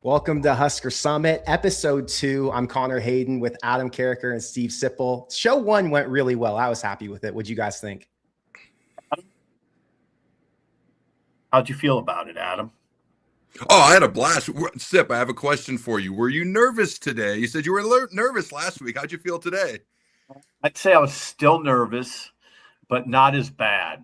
Welcome to Husker Summit, episode 2. I'm Connor Hayden with Adam Carriker and Steve Sipple. Show 1 went really well. I was happy with it. What'd you guys think? How'd you feel about it, Adam? Oh, I had a blast. Sip, I have a question for you. Were you nervous today? You said you were nervous last week. How'd you feel today? I'd say I was still nervous, but not as bad.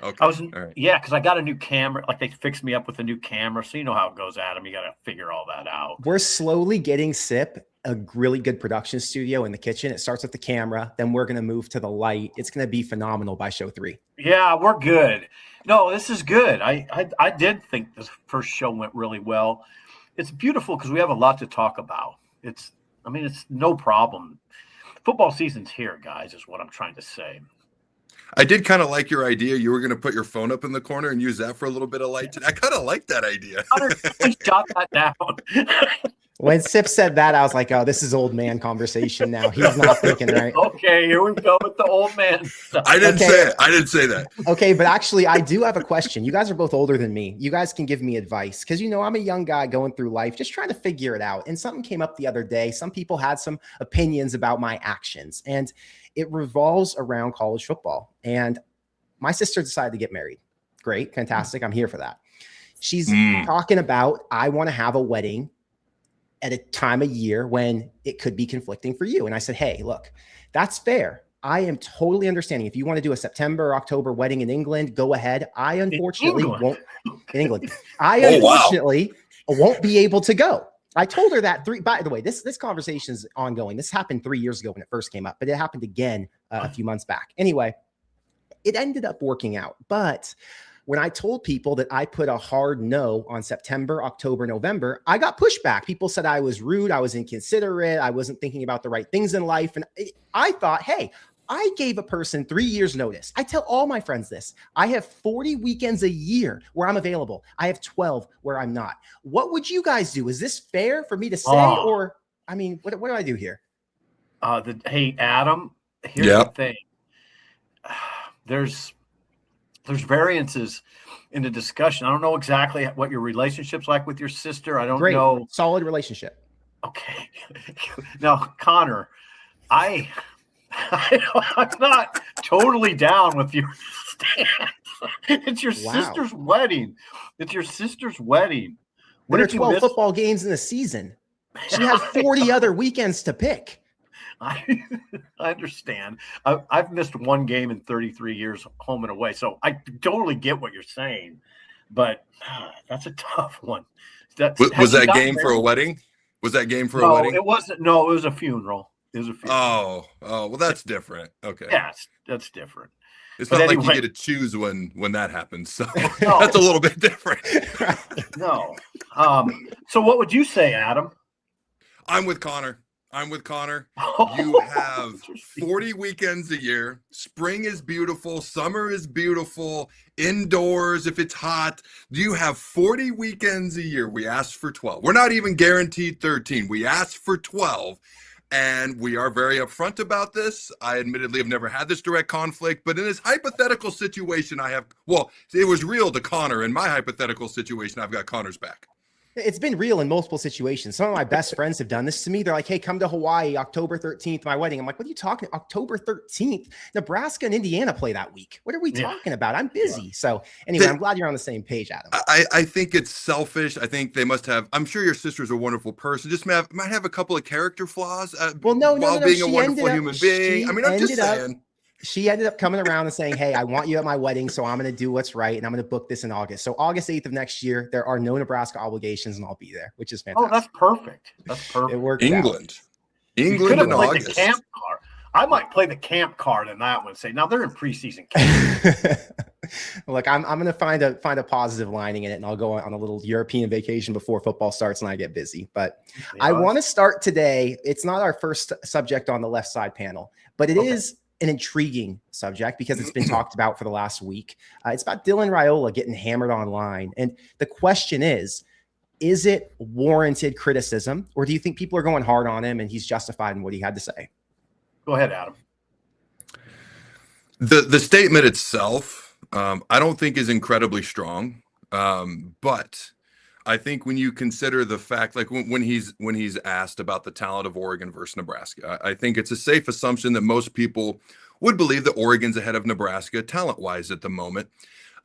Okay. I was, all right. Yeah, because I got a new camera. Like, they fixed me up with a new camera. So you know how it goes, Adam. You got to figure all that out. We're slowly getting Sip a really good production studio in the kitchen. It starts with the camera. Then we're going to move to the light. It's going to be phenomenal by show 3. Yeah, we're good. No, this is good. I did think the first show went really well. It's beautiful because we have a lot to talk about. It's no problem. Football season's here, guys, is what I'm trying to say. I did kind of like your idea. You were going to put your phone up in the corner and use that for a little bit of light today. I kind of like that idea. I shot that down. When Sip said that, I was like, oh, this is old man conversation now. He's not thinking right. Okay, here we go with the old man stuff. I didn't say it. I didn't say that. Okay, but actually, I do have a question. You guys are both older than me. You guys can give me advice because, I'm a young guy going through life, just trying to figure it out. And something came up the other day. Some people had some opinions about my actions, and it revolves around college football. And my sister decided to get married. Great, fantastic. I'm here for that. She's talking about, I want to have a wedding at a time of year when it could be conflicting for you. And I said, hey, look, that's fair. I am totally understanding. If you want to do a September or October wedding in England, go ahead. I unfortunately won't in England. I unfortunately won't be able to go. I told her that by the way, this conversation is ongoing. This happened 3 years ago when it first came up, but it happened again a few months back. Anyway, it ended up working out. But when I told people that I put a hard no on September, October, November, I got pushback. People said I was rude. I was inconsiderate. I wasn't thinking about the right things in life. And I thought, hey, I gave a person 3 years notice. I tell all my friends this. I have 40 weekends a year where I'm available. I have 12 where I'm not. What would you guys do? Is this fair for me to say? Or, what do I do here? Hey, Adam, here's the thing. There's variances in the discussion. I don't know exactly what your relationship's like with your sister. I don't know. Solid relationship. Okay. Now, Connor, I'm not totally down with your stance. It's your sister's wedding. It's your sister's wedding. There are 12 football games in the season. She has 40 other weekends to pick. I understand. I've missed one game in 33 years, home and away. So I totally get what you're saying, but that's a tough one. Was that game for a wedding? Was that game for a wedding? It wasn't. No, it was a funeral. Oh, well, that's different. Okay. Yeah, that's different. It's not like you get to choose when that happens. So that's a little bit different. No. So what would you say, Adam? I'm with Connor. You have 40 weekends a year. Spring is beautiful. Summer is beautiful. Indoors, if it's hot. You have 40 weekends a year. We asked for 12. We're not even guaranteed 13. We asked for 12. And we are very upfront about this. I admittedly have never had this direct conflict, but in this hypothetical situation, it was real to Connor. In my hypothetical situation, I've got Connor's back. It's been real in multiple situations. Some of my best friends have done this to me. They're like, hey, come to Hawaii, October 13th, my wedding. I'm like, what are you talking? October 13th? Nebraska and Indiana play that week. What are we talking about? I'm busy. Yeah. So anyway, I'm glad you're on the same page, Adam. I think it's selfish. I think they must have, I'm sure your sister's a wonderful person. Just might have a couple of character flaws while being a wonderful human being. I'm just saying. She ended up coming around and saying, hey, I want you at my wedding, so I'm going to do what's right, and I'm going to book this in August. So August 8th of next year, there are no Nebraska obligations, and I'll be there, which is fantastic. Oh, that's perfect. It worked England in August. The camp card. I might play the camp card in that one. Say, now they're in preseason camp. Look, I'm going to find a positive lining in it, and I'll go on a little European vacation before football starts and I get busy. But I want to start today. It's not our first subject on the left side panel, but it is an intriguing subject because it's been talked about for the last week. It's about Dylan Raiola getting hammered online. And the question is it warranted criticism, or do you think people are going hard on him and he's justified in what he had to say? Go ahead, Adam. The statement itself, I don't think is incredibly strong, but I think when you consider the fact, like when he's asked about the talent of Oregon versus Nebraska, I think it's a safe assumption that most people would believe that Oregon's ahead of Nebraska talent-wise at the moment.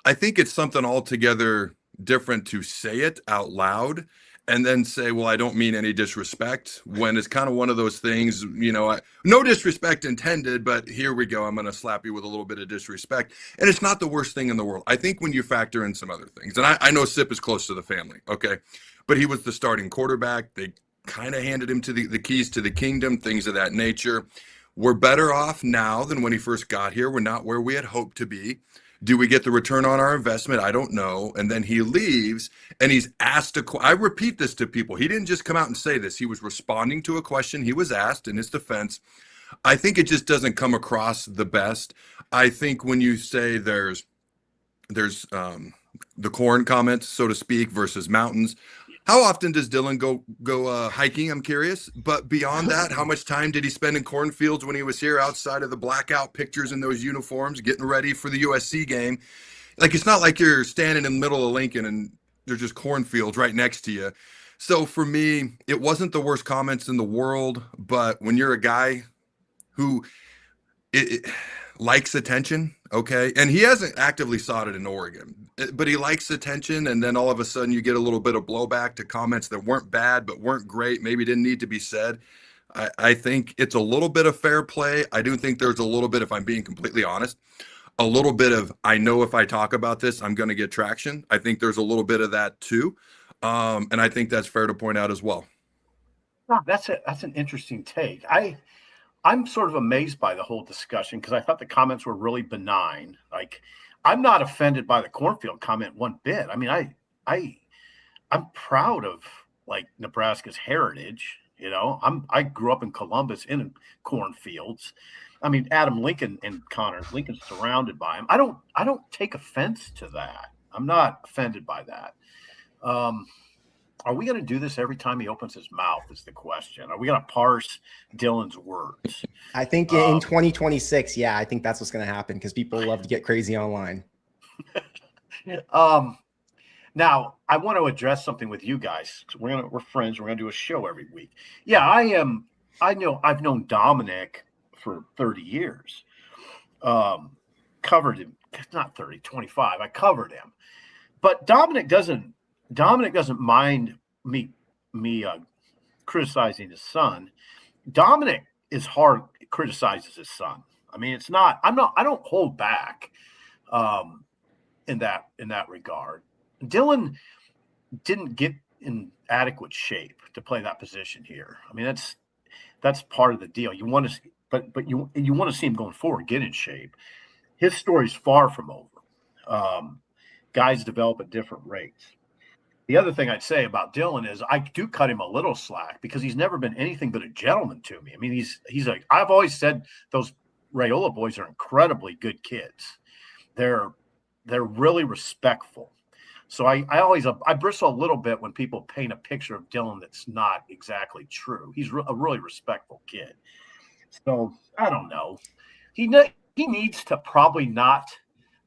I think it's something altogether different to say it out loud and then say, well, I don't mean any disrespect, when it's kind of one of those things, no disrespect intended, but here we go. I'm going to slap you with a little bit of disrespect. And it's not the worst thing in the world. I think when you factor in some other things, and I know Sip is close to the family, okay, but he was the starting quarterback. They kind of handed him to the keys to the kingdom, things of that nature. We're better off now than when he first got here. We're not where we had hoped to be. Do we get the return on our investment? I don't know. And then he leaves and he's asked I repeat this to people. He didn't just come out and say this. He was responding to a question he was asked in his defense. I think it just doesn't come across the best. I think when you say there's the corn comments, so to speak, versus mountains. How often does Dylan go hiking? I'm curious. But beyond that, how much time did he spend in cornfields when he was here, outside of the blackout pictures in those uniforms, getting ready for the USC game? Like, it's not like you're standing in the middle of Lincoln and there's just cornfields right next to you. So for me, it wasn't the worst comments in the world. But when you're a guy who it likes attention, okay, and he hasn't actively sought it in Oregon, but he likes attention, and then all of a sudden you get a little bit of blowback to comments that weren't bad but weren't great, maybe didn't need to be said. I think it's a little bit of fair play. I do think there's a little bit, if I'm being completely honest, a little bit of, I know if I talk about this, I'm going to get traction. I think there's a little bit of that too, and I think that's fair to point out as well. Oh, that's an interesting take. I'm sort of amazed by the whole discussion because I thought the comments were really benign. Like, I'm not offended by the cornfield comment one bit. I mean, I'm proud of like Nebraska's heritage. I grew up in Columbus in cornfields. I mean, Adam Lincoln and Connor Lincoln's surrounded by him. I don't take offense to that. I'm not offended by that. Are we going to do this every time he opens his mouth is the question. Are we going to parse Dylan's words? I think in 2026, yeah, I think that's what's going to happen because people love to get crazy online. Now, I want to address something with you guys. We're friends. We're going to do a show every week. Yeah, I've known Dominic for 30 years. Covered him, not 30, 25. I covered him. But Dominic doesn't mind me criticizing his son. Dominic criticizes his son. I mean, I don't hold back in that regard. Dylan didn't get in adequate shape to play that position here. I mean, that's part of the deal. You want to, but you want to see him going forward, get in shape. His story's far from over. Guys develop at different rates. The other thing I'd say about Dylan is I do cut him a little slack because he's never been anything but a gentleman to me. I mean, he's like, I've always said those Raiola boys are incredibly good kids. They're really respectful. So I bristle a little bit when people paint a picture of Dylan that's not exactly true. He's a really respectful kid. So I don't know. He needs to probably not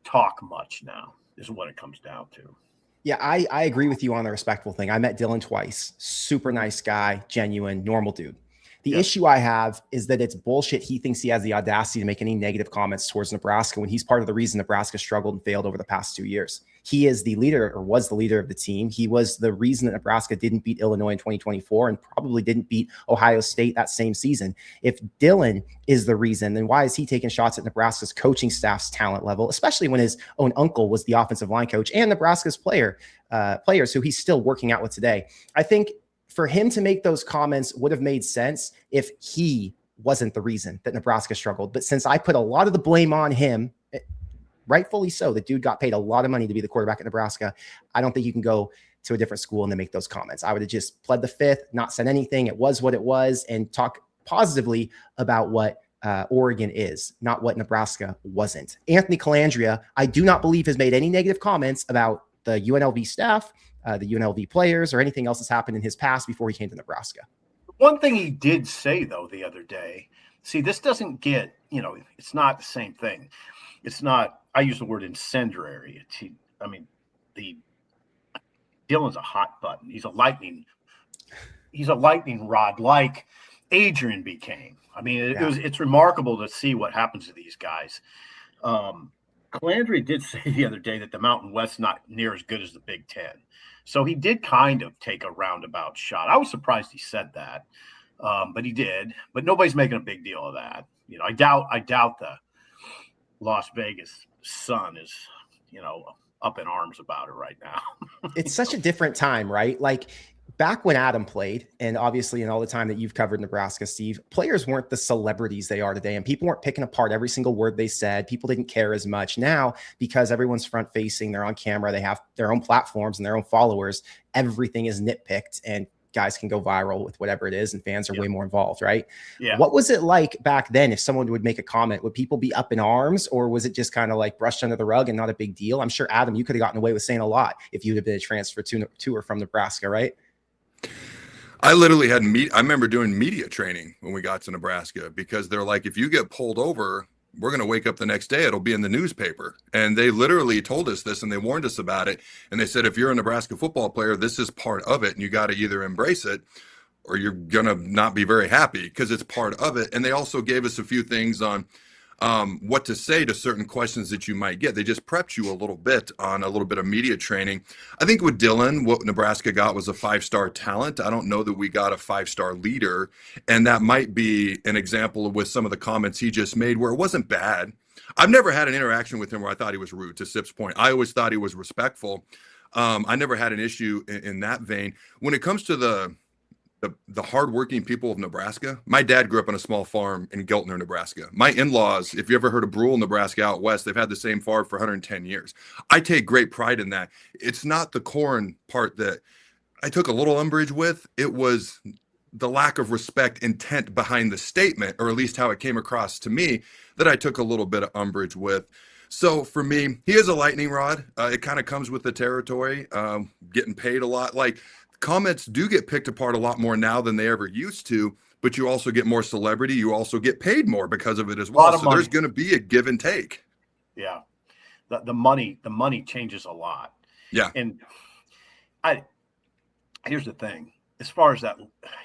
talk much now is what it comes down to. Yeah, I agree with you on the respectful thing. I met Dylan twice. Super nice guy, genuine, normal dude. The issue I have is that it's bullshit. He thinks he has the audacity to make any negative comments towards Nebraska when he's part of the reason Nebraska struggled and failed over the past 2 years. He is the leader, or was the leader of the team. He was the reason that Nebraska didn't beat Illinois in 2024 and probably didn't beat Ohio State that same season. If Dylan is the reason, then why is he taking shots at Nebraska's coaching staff's talent level, especially when his own uncle was the offensive line coach and Nebraska's players who he's still working out with today? I think for him to make those comments would have made sense if he wasn't the reason that Nebraska struggled. But since I put a lot of the blame on him, rightfully so, the dude got paid a lot of money to be the quarterback at Nebraska. I don't think you can go to a different school and then make those comments. I would have just pled the fifth, not said anything. It was what it was, and talk positively about what Oregon is, not what Nebraska wasn't. Anthony Calandria, I do not believe has made any negative comments about the UNLV staff, the UNLV players, or anything else that's happened in his past before he came to Nebraska. One thing he did say, though, the other day, see, this doesn't get, it's not the same thing. It's not, I use the word incendiary. Dylan's a hot button. He's a lightning rod like Adrian became. I mean, it's remarkable to see what happens to these guys. Calandri did say the other day that the Mountain West's not near as good as the Big Ten. So he did kind of take a roundabout shot. I was surprised he said that, but he did. But nobody's making a big deal of that. You know, I doubt the Las Vegas Sun is, you know, up in arms about it right now. It's such a different time, right? Like back when Adam played, and obviously in all the time that you've covered Nebraska, Steve, players weren't the celebrities they are today, and people weren't picking apart every single word they said. People didn't care as much. Now, because everyone's front facing, they're on camera, they have their own platforms and their own followers, everything is nitpicked, and guys can go viral with whatever it is, and fans are way more involved, right? Yeah. What was it like back then if someone would make a comment? Would people be up in arms, or was it just kind of like brushed under the rug and not a big deal? I'm sure, Adam, you could have gotten away with saying a lot if you'd have been a transfer to or from Nebraska, right? I literally had I remember doing media training when we got to Nebraska, because they're like, if you get pulled over, we're going to wake up the next day, it'll be in the newspaper. And they literally told us this, and they warned us about it. And they said, if you're a Nebraska football player, this is part of it, and you got to either embrace it or you're going to not be very happy, because it's part of it. And they also gave us a few things on what to say to certain questions that you might get. They just prepped you a little bit on a little bit of media training. I think with Dylan, what Nebraska got was a 5-star talent. I don't know that we got a 5-star leader. And that might be an example with some of the comments he just made where it wasn't bad. I've never had an interaction with him where I thought he was rude, to Sip's point. I always thought he was respectful. I never had an issue in that vein. When it comes to the hardworking people of Nebraska, my dad grew up on a small farm in Geltner, Nebraska. My in-laws, if you ever heard of Brule, Nebraska out west, they've had the same farm for 110 years. I take great pride in that. It's not the corn part that I took a little umbrage with. It was the lack of respect intent behind the statement, or at least how it came across to me, that I took a little bit of umbrage with. So for me, he is a lightning rod. It kind of comes with the territory, getting paid a lot. Like, comments do get picked apart a lot more now than they ever used to, but you also get more celebrity. You also get paid more because of it as well. So there's going to be a give and take. Yeah. The money changes a lot. Yeah. And here's the thing, as far as that,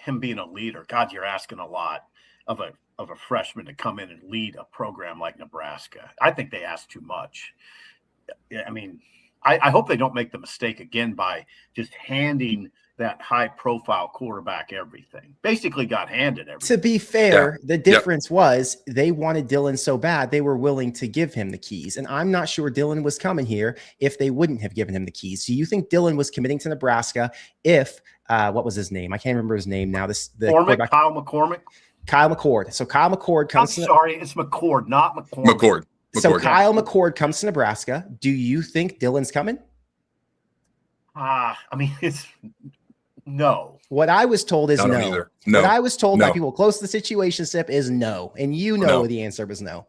him being a leader, God, you're asking a lot of a freshman to come in and lead a program like Nebraska. I think they ask too much. I mean, I hope they don't make the mistake again by just handing that high-profile quarterback everything. Basically got handed everything. To be fair, the difference was they wanted Dylan so bad they were willing to give him the keys. And I'm not sure Dylan was coming here if they wouldn't have given him the keys. So you think Dylan was committing to Nebraska if what was his name? I can't remember his name now. Kyle McCormick. Kyle McCord. So Kyle McCord comes. I'm sorry, it's McCord, not McCormick. So Kyle McCord comes to Nebraska. Do you think Dylan's coming? I mean, it's no. What I was told is no. No. What I was told by people close to the situation, Sip, is no. And you know the answer was no.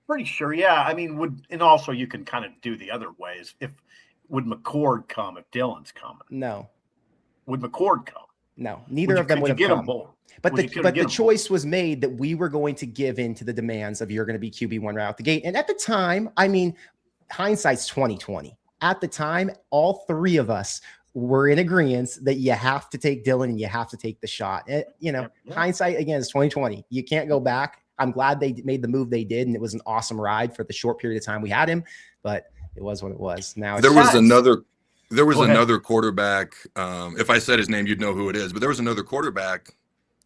Pretty sure, yeah. I mean, and also you can kind of do the other ways. Would McCord come if Dylan's coming? No. Would McCord come? No. Neither of them would have come. But the choice was made that we were going to give in to the demands of you're going to be QB1 right out the gate. And at the time, I mean, hindsight's 2020. At the time, all three of us were in agreement that you have to take Dylan and you have to take the shot. Hindsight, again, is 2020. You can't go back. I'm glad they made the move they did, and it was an awesome ride for the short period of time we had him, but it was what it was. Now there was another quarterback. If I said his name, you'd know who it is, but there was another quarterback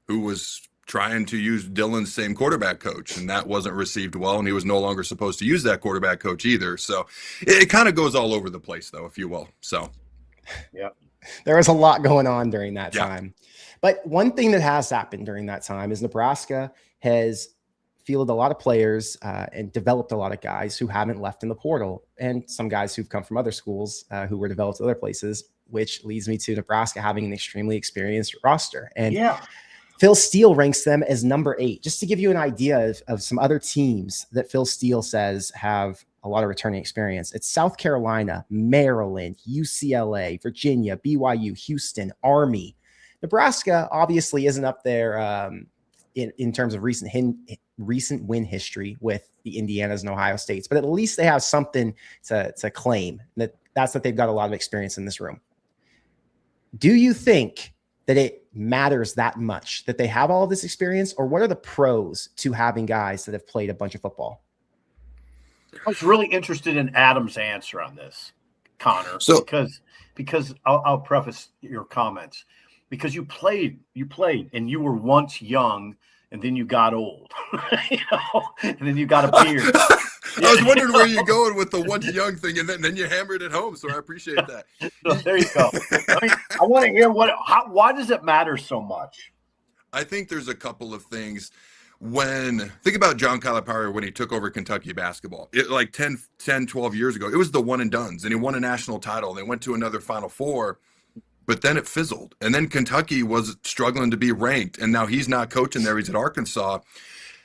who was trying to use Dylan's same quarterback coach, and that wasn't received well, and he was no longer supposed to use that quarterback coach either. So it kind of goes all over the place, though, if you will. So yeah, there was a lot going on during that time. But one thing that has happened during that time is Nebraska has fielded a lot of players and developed a lot of guys who haven't left in the portal, and some guys who've come from other schools who were developed other places, which leads me to Nebraska having an extremely experienced roster. And Phil Steele ranks them as number 8. Just to give you an idea of some other teams that Phil Steele says have a lot of returning experience. It's South Carolina, Maryland, UCLA, Virginia, BYU, Houston, Army. Nebraska obviously isn't up there in terms of recent win history with the Indianas and Ohio States, but at least they have something to claim. That's that they've got a lot of experience in this room. Do you think that it matters that much that they have all of this experience, or what are the pros to having guys that have played a bunch of football? I was really interested in Adam's answer on this, Connor, because I'll preface your comments, because you played and you were once young and then you got old, and then you got a beard. I was wondering where you're going with the once young thing, and then you hammered it home. So I appreciate that. So there you go. I want to hear why does it matter so much? I think there's a couple of things. Think about John Calipari when he took over Kentucky basketball, like 10, 12 years ago, it was the one and dones, and he won a national title, and they went to another Final Four, but then it fizzled. And then Kentucky was struggling to be ranked, and now he's not coaching there. He's at Arkansas.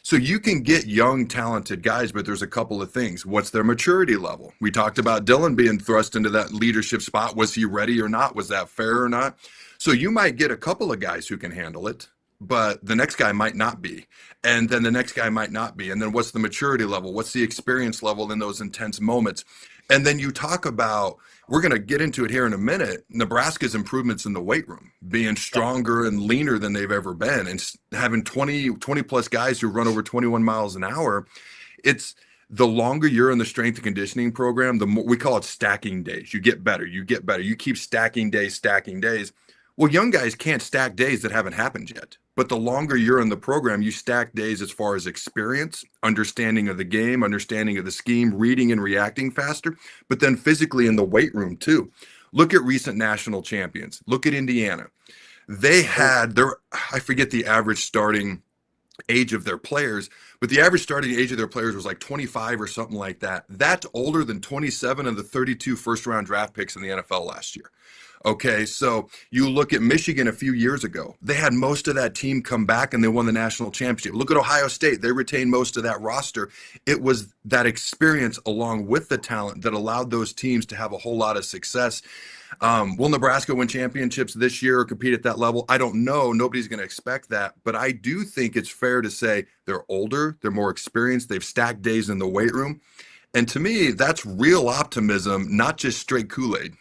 So you can get young, talented guys, but there's a couple of things. What's their maturity level? We talked about Dylan being thrust into that leadership spot. Was he ready or not? Was that fair or not? So you might get a couple of guys who can handle it, but the next guy might not be. And then the next guy might not be. And then what's the maturity level? What's the experience level in those intense moments? And then you talk about, we're going to get into it here in a minute, Nebraska's improvements in the weight room, being stronger and leaner than they've ever been, and having 20 plus guys who run over 21 miles an hour. It's the longer you're in the strength and conditioning program, the more, we call it stacking days. You get better. You keep stacking days. Well, young guys can't stack days that haven't happened yet. But the longer you're in the program, you stack days as far as experience, understanding of the game, understanding of the scheme, reading and reacting faster, but then physically in the weight room too. Look at recent national champions. Look at Indiana. They had I forget the average starting age of their players, but the average starting age of their players was like 25 or something like that. That's older than 27 of the 32 first-round draft picks in the NFL last year. Okay, so you look at Michigan a few years ago. They had most of that team come back and they won the national championship. Look at Ohio State. They retained most of that roster. It was that experience along with the talent that allowed those teams to have a whole lot of success. Will Nebraska win championships this year or compete at that level? I don't know. Nobody's going to expect that. But I do think it's fair to say they're older, they're more experienced, they've stacked days in the weight room. And to me, that's real optimism, not just straight Kool-Aid.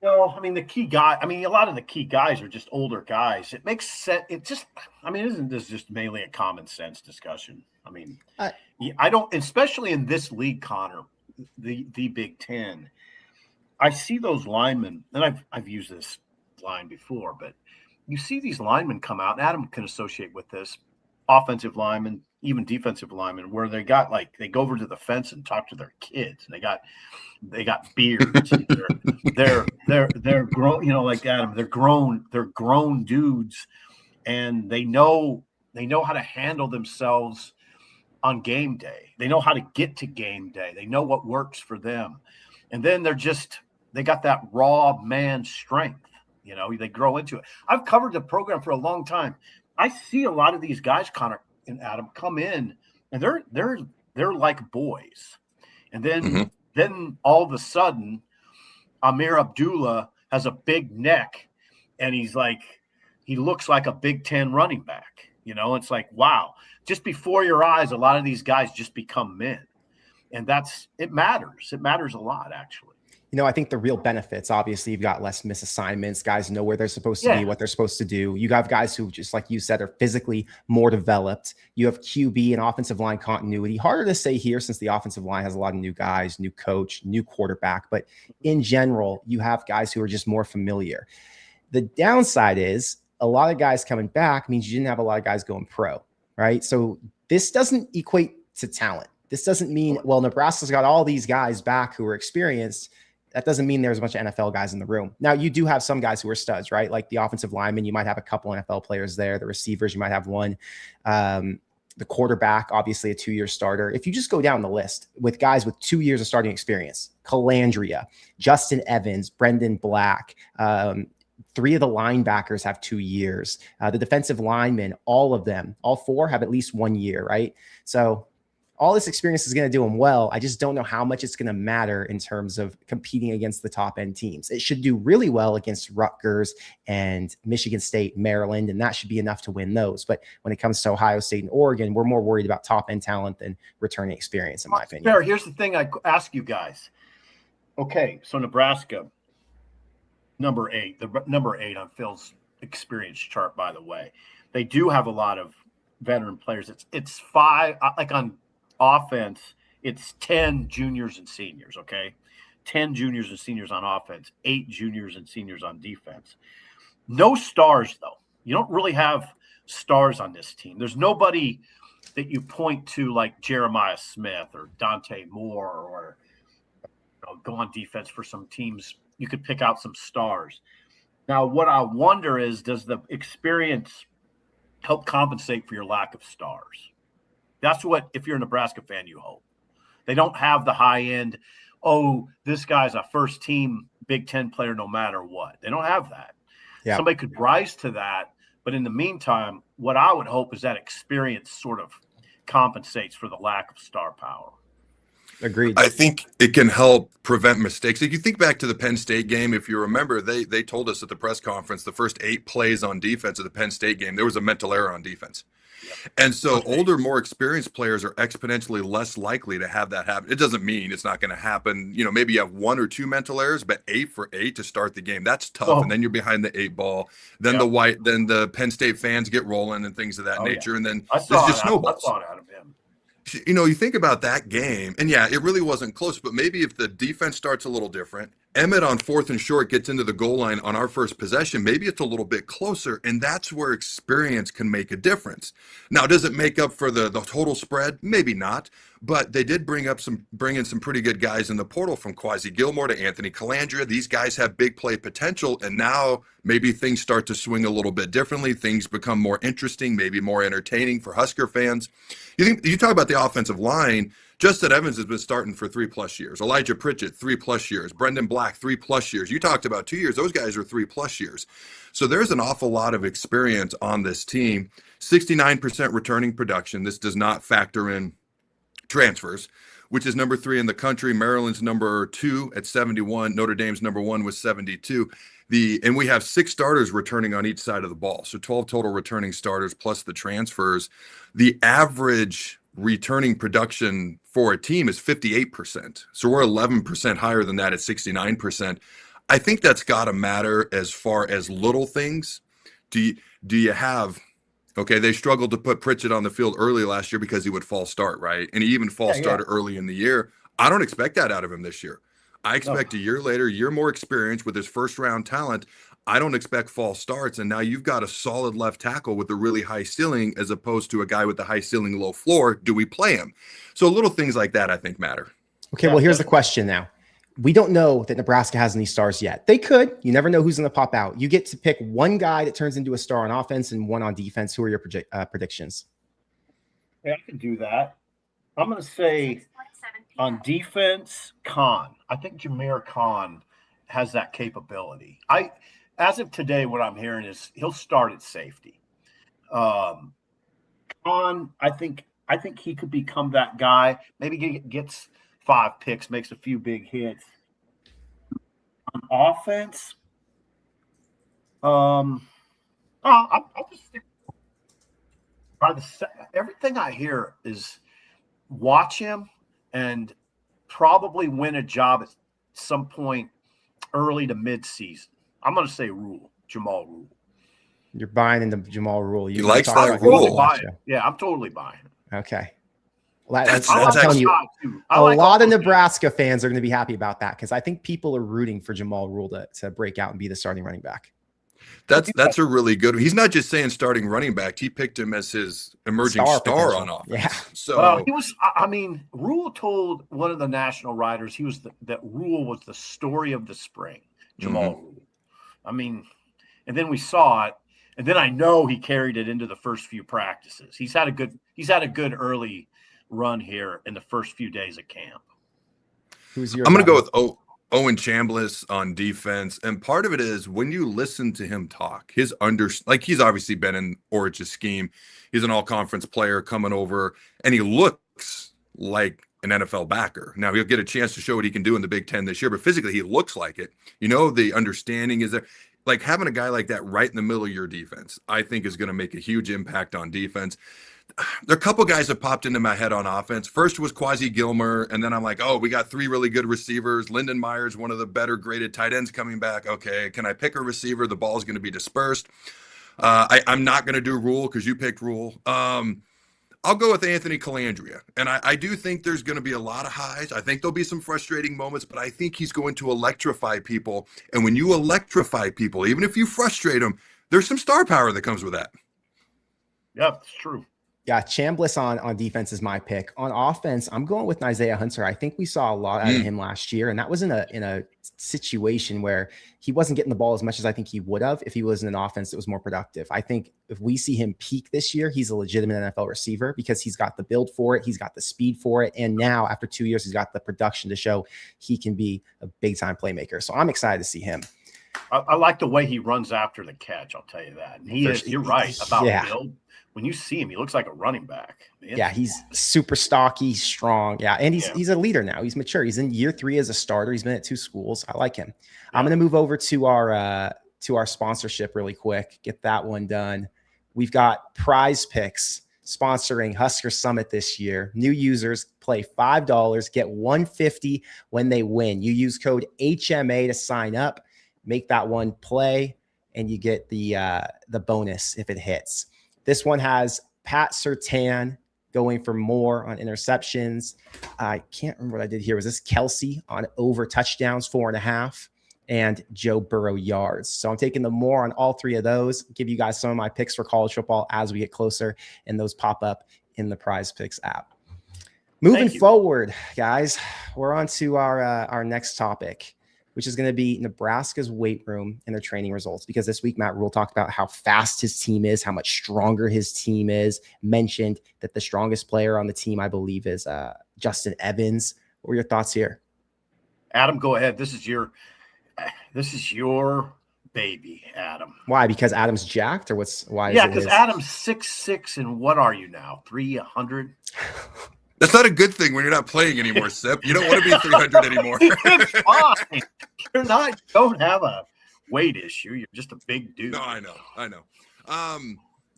No, I mean, a lot of the key guys are just older guys. It makes sense. Isn't this just mainly a common sense discussion? I mean, I don't, especially in this league, Connor, the Big Ten, I see those linemen, and I've used this line before, but you see these linemen come out, and Adam can associate with this, offensive linemen, even defensive linemen, where they go over to the fence and talk to their kids, and they got beards. they're grown, like Adam, they're grown dudes, and they know how to handle themselves on game day. They know how to get to game day. They know what works for them. And then they got that raw man strength. They grow into it. I've covered the program for a long time. I see a lot of these guys, Connor and Adam, come in and they're like boys. And then then all of a sudden, Amir Abdullah has a big neck, and he looks like a Big Ten running back. It's like, wow, just before your eyes, a lot of these guys just become men. And it matters. It matters a lot, actually. I think the real benefits, obviously, you've got less misassignments. Guys know where they're supposed to be, what they're supposed to do. You have guys who, just like you said, are physically more developed. You have QB and offensive line continuity. Harder to say here since the offensive line has a lot of new guys, new coach, new quarterback. But in general, you have guys who are just more familiar. The downside is a lot of guys coming back means you didn't have a lot of guys going pro, right? So this doesn't equate to talent. This doesn't mean, well, Nebraska's got all these guys back who are experienced. That doesn't mean there's a bunch of NFL guys in the room. Now, you do have some guys who are studs, right? Like the offensive linemen, you might have a couple NFL players there. The receivers, you might have one. The quarterback, obviously a 2-year starter. If you just go down the list with guys with 2 years of starting experience, Calandria, Justin Evans, Brendan Black, 3 of the linebackers have 2 years. The defensive linemen, all of them, all 4 have at least 1 year, right? So all this experience is going to do them well. I just don't know how much it's going to matter in terms of competing against the top end teams. It should do really well against Rutgers and Michigan State, Maryland, and that should be enough to win those. But when it comes to Ohio State and Oregon, we're more worried about top end talent than returning experience, in my opinion. Fair. Here's the thing I ask you guys. Okay, so Nebraska, number 8 on Phil's experience chart, by the way. They do have a lot of veteran players. It's 5, like on offense, it's 10 juniors and seniors, okay? 10 juniors and seniors on offense, 8 juniors and seniors on defense. No stars, though. You don't really have stars on this team. There's nobody that you point to like Jeremiah Smith or Dante Moore or go on defense for some teams. You could pick out some stars. Now, what I wonder is, does the experience help compensate for your lack of stars? That's what, if you're a Nebraska fan, you hope. They don't have the high end, this guy's a first team Big Ten player no matter what. They don't have that. Yeah. Somebody could rise to that. But in the meantime, what I would hope is that experience sort of compensates for the lack of star power. Agreed. I think it can help prevent mistakes. If you think back to the Penn State game, if you remember, they told us at the press conference the first 8 plays on defense of the Penn State game, there was a mental error on defense. And so older, more experienced players are exponentially less likely to have that happen. It doesn't mean it's not going to happen. Maybe you have 1 or 2 mental errors, but 8 for 8 to start the game, that's tough. And then you're behind the 8 ball. Then then the Penn State fans get rolling and things of that nature. And then this just snowballs. I saw it out of him. You think about that game, and it really wasn't close, but maybe if the defense starts a little different, Emmett on 4th and short gets into the goal line on our first possession, maybe it's a little bit closer, and that's where experience can make a difference. Now, does it make up for the total spread? Maybe not, but they did bring in some pretty good guys in the portal, from Quasi Gilmore to Anthony Calandria. These guys have big play potential, and now maybe things start to swing a little bit differently. Things become more interesting, maybe more entertaining for Husker fans. You talk about the offensive line. Justin Evans has been starting for 3+ years. Elijah Pritchett, 3+ years. Brendan Black, 3+ years. You talked about 2 years. Those guys are 3+ years. So there's an awful lot of experience on this team. 69% returning production. This does not factor in transfers, which is number 3 in the country. Maryland's number 2 at 71. Notre Dame's number 1 with 72. And we have 6 starters returning on each side of the ball. So 12 total returning starters plus the transfers. The average returning production for a team is 58%. So we're 11% higher than that at 69%. I think that's got to matter as far as little things. Do you have, they struggled to put Pritchett on the field early last year because he would false start, right? And he even false started early in the year. I don't expect that out of him this year. I expect a year later, year more experience with his first round talent. I don't expect false starts. And now you've got a solid left tackle with a really high ceiling as opposed to a guy with a high ceiling, low floor. Do we play him? So little things like that, I think, matter. Okay, well, here's the question now. We don't know that Nebraska has any stars yet. They could. You never know who's going to pop out. You get to pick one guy that turns into a star on offense and one on defense. Who are your predictions? Yeah, I can do that. I'm going to say on defense, Khan. I think Jameer Khan has that capability. As of today, what I'm hearing is he'll start at safety. Khan, I think he could become that guy. Maybe gets 5 picks, makes a few big hits. On offense, I'll just stick by everything I hear is watch him and probably win a job at some point early to mid-season. I'm going to say Jamal Rule. You're buying into Jamal Rule. He likes that Rule. Yeah, I'm totally buying it. Okay. Well, I'm telling you, a lot of Nebraska fans are going to be happy about that because I think people are rooting for Jamal Rule to break out and be the starting running back. That's a really good one. He's not just saying starting running back. He picked him as his emerging star on offense. Yeah. So he was. I mean, Rule told one of the national writers that Rule was the story of the spring. Jamal Rule. I mean, and then we saw it, and then I know he carried it into the first few practices. He's had a good early run here in the first few days of camp. I'm going to go with Owen Chambliss on defense, and part of it is when you listen to him talk, he's obviously been in Orch's scheme. He's an all-conference player coming over, and he looks like an NFL backer. Now he'll get a chance to show what he can do in the Big Ten this year, but physically he looks like it. The understanding is there. like having a guy like that right in the middle of your defense, I think is going to make a huge impact on defense. There are a couple guys that popped into my head on offense. First was Quasi Gilmer, and then I'm like, oh, we got 3 really good receivers. Lyndon Myers, one of the better graded tight ends coming back. Okay, can I pick a receiver? The ball's going to be dispersed. I'm not going to do Rule because you picked Rule. I'll go with Anthony Calandria. And I do think there's going to be a lot of highs. I think there'll be some frustrating moments, but I think he's going to electrify people. And when you electrify people, even if you frustrate them, there's some star power that comes with that. Yeah, it's true. Yeah, Chambliss on defense is my pick. On offense, I'm going with Isaiah Hunter. I think we saw a lot out of him last year, and that was in a situation where he wasn't getting the ball as much as I think he would have if he was in an offense that was more productive. I think if we see him peak this year, he's a legitimate NFL receiver because he's got the build for it, he's got the speed for it, and now after 2 years, he's got the production to show he can be a big-time playmaker. So I'm excited to see him. I like the way he runs after the catch, I'll tell you that. And you're right about build. When you see him, he looks like a running back. Man. Yeah, he's super stocky, strong. Yeah, and he's a leader now. He's mature. He's in year 3 as a starter. He's been at 2 schools. I like him. Yeah. I'm going to move over to our sponsorship really quick. Get that one done. We've got Prize Picks sponsoring Huskers Summit this year. New users play $5, get $150 when they win. You use code HMA to sign up, make that one play, and you get the bonus if it hits. This one has Pat Surtain going for more on interceptions. I can't remember what I did here. Was this Kelsey on over touchdowns, 4.5, and Joe Burrow yards? So I'm taking the more on all 3 of those. Give you guys some of my picks for college football as we get closer, and those pop up in the Prize Picks app. Moving forward, guys, we're on to our next topic, which is going to be Nebraska's weight room and their training results. Because this week, Matt Rule talked about how fast his team is, how much stronger his team is, mentioned that the strongest player on the team, I believe, is Justin Evans. What were your thoughts here? Adam, go ahead. This is your baby, Adam. Why? Because Adam's jacked, or why? Yeah, because Adam's 6'6", and what are you now? 300? That's not a good thing when you're not playing anymore, Sip. You don't want to be 300 anymore. It's fine. You're not. Don't have a weight issue. You're just a big dude. No, I know.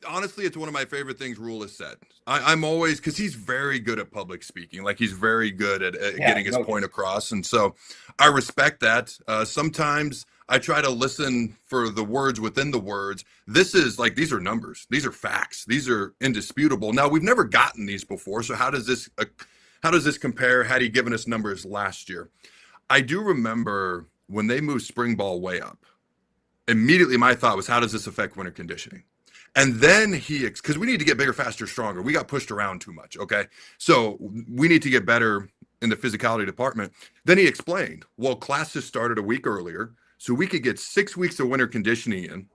Honestly, it's one of my favorite things Rule has said. I'm always, because he's very good at public speaking. Like, he's very good at getting his point across. And so I respect that. Sometimes I try to listen for the words within the words. This is like, these are numbers. These are facts. These are indisputable. Now, we've never gotten these before. So how does this compare? Had he given us numbers last year? I do remember when they moved spring ball way up, immediately my thought was, how does this affect winter conditioning? And then because we need to get bigger, faster, stronger. We got pushed around too much, okay? So we need to get better in the physicality department. Then he explained, well, classes started a week earlier, so we could get 6 weeks of winter conditioning in.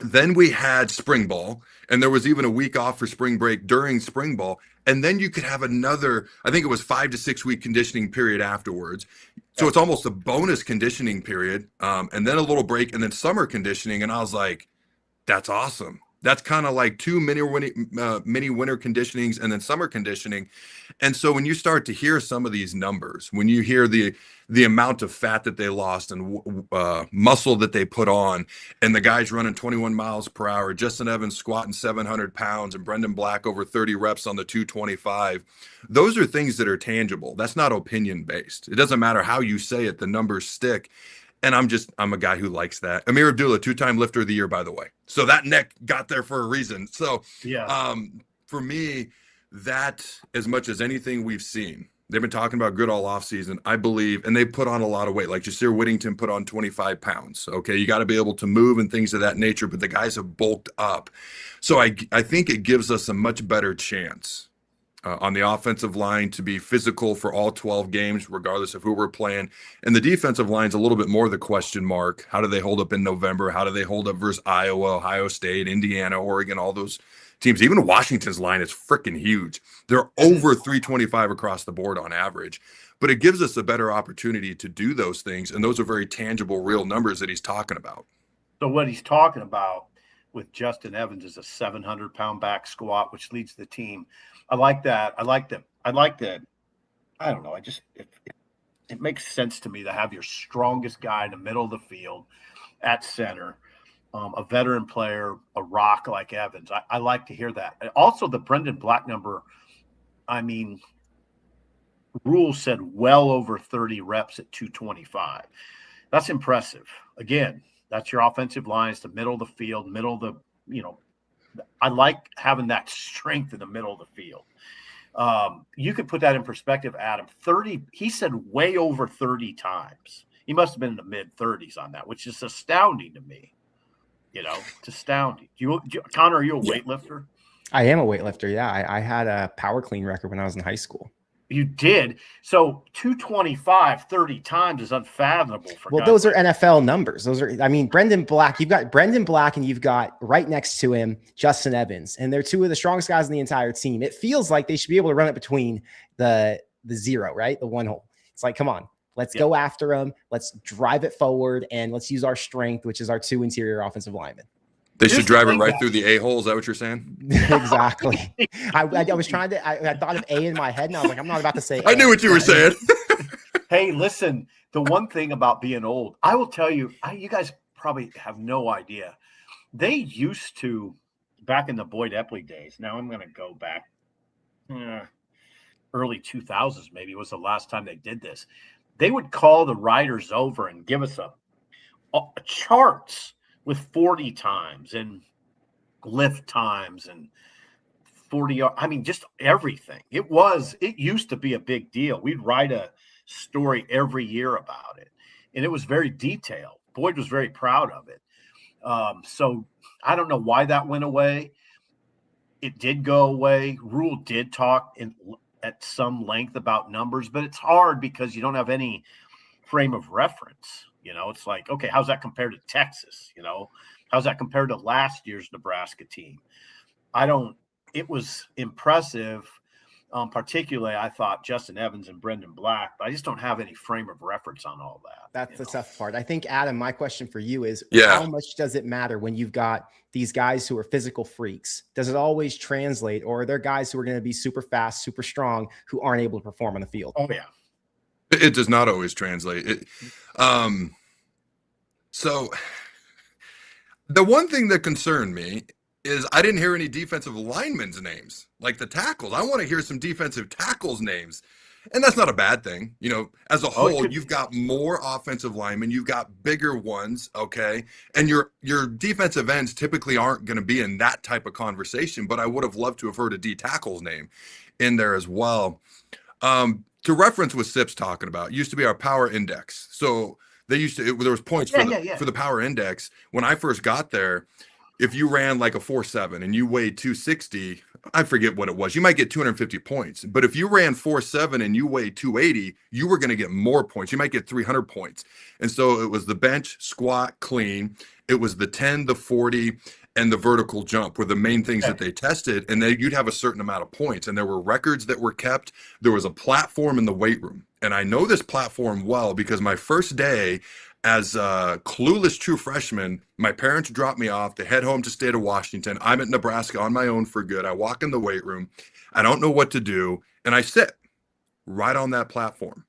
Then we had spring ball, and there was even a week off for spring break during spring ball. And then you could have another, I think it was 5 to 6 week conditioning period afterwards. So it's almost a bonus conditioning period, and then a little break, and then summer conditioning. And I was like, that's awesome. That's kind of like 2 mini winter conditionings and then summer conditioning. And so when you start to hear some of these numbers, when you hear the amount of fat that they lost and muscle that they put on, and the guys running 21 miles per hour, Justin Evans squatting 700 pounds, and Brendan Black over 30 reps on the 225, those are things that are tangible. That's not opinion based. It doesn't matter how you say it, the numbers stick. And I'm a guy who likes that. Amir Abdullah, 2-time lifter of the year, by the way. So that neck got there for a reason. So for me, that, as much as anything we've seen, they've been talking about good all offseason, I believe, and they put on a lot of weight. Like Jasir Whittington put on 25 pounds. Okay, you got to be able to move and things of that nature, but the guys have bulked up. So I think it gives us a much better chance on the offensive line to be physical for all 12 games, regardless of who we're playing. And the defensive line's a little bit more the question mark. How do they hold up in November? How do they hold up versus Iowa, Ohio State, Indiana, Oregon, all those teams? Even Washington's line is freaking huge. They're over 325 across the board on average. But it gives us a better opportunity to do those things. And those are very tangible, real numbers that he's talking about. So what he's talking about with Justin Evans is a 700-pound back squat, which leads the team. I like that. I like that. I don't know. It makes sense to me to have your strongest guy in the middle of the field. at center, a veteran player, a rock like Evans. I like to hear that. And also the Brendan Black number, I mean, Rule said well over 30 reps at 225. That's impressive. Again, that's your offensive line. It's the middle of the field, I like having that strength in the middle of the field. You could put that in perspective, Adam. 30, he said way over 30 times. He must have been in the mid-30s on that, which is astounding to me. It's astounding. Connor, are you a weightlifter? I am a weightlifter, yeah. I had a power clean record when I was in high school. You did. So 225 30 times is unfathomable for Well, those are NFL numbers. Brendan Black, you've got Brendan Black and you've got right next to him Justin Evans, and they're two of the strongest guys in the entire team. It feels like they should be able to run it between the zero, right? The one hole. It's like, come on, let's go after them. Let's drive it forward and let's use our strength, which is our two interior offensive linemen. They should drive it right through the a-hole. Is that what you're saying? Exactly. I was trying to, I thought of A in my head and I was like, I'm not about to say I knew what you were saying. Hey, listen, the one thing about being old, I will tell you, you guys probably have no idea. They used to, back in the Boyd Epley days, now I'm going to go back early 2000s maybe was the last time they did this. They would call the riders over and give us a charts with 40 times and lift times and 40. I mean, just everything. It used to be a big deal. We'd write a story every year about it. And it was very detailed. Boyd was very proud of it. So I don't know why that went away. It did go away. Rule did talk at some length about numbers, but it's hard because you don't have any frame of reference. It's like, okay, how's that compared to Texas? How's that compared to last year's Nebraska team? It was impressive. Particularly, I thought Justin Evans and Brendan Black, but I just don't have any frame of reference on all that. That's the tough part. I think, Adam, my question for you is, how much does it matter when you've got these guys who are physical freaks? Does it always translate, or are there guys who are going to be super fast, super strong, who aren't able to perform on the field? Oh, yeah. It does not always translate. So the one thing that concerned me is I didn't hear any defensive linemen's names, like the tackles. I want to hear some defensive tackles names. And that's not a bad thing. As a whole, you've got more offensive linemen, you've got bigger ones, okay? And your defensive ends typically aren't going to be in that type of conversation, but I would have loved to have heard a D tackle's name in there as well. To reference what Sip's talking about, used to be our power index. So there was points for the power index. When I first got there, if you ran like a 4.7 and you weighed 260, I forget what it was, you might get 250 points. But if you ran 4.7 and you weighed 280, you were going to get more points. You might get 300 points. And so it was the bench, squat, clean. It was the 10, the 40, and the vertical jump were the main things that they tested. And you'd have a certain amount of points. And there were records that were kept. There was a platform in the weight room. And I know this platform well because my first day as a clueless true freshman, my parents dropped me off. They head home to state of Washington. I'm at Nebraska on my own for good. I walk in the weight room. I don't know what to do. And I sit right on that platform.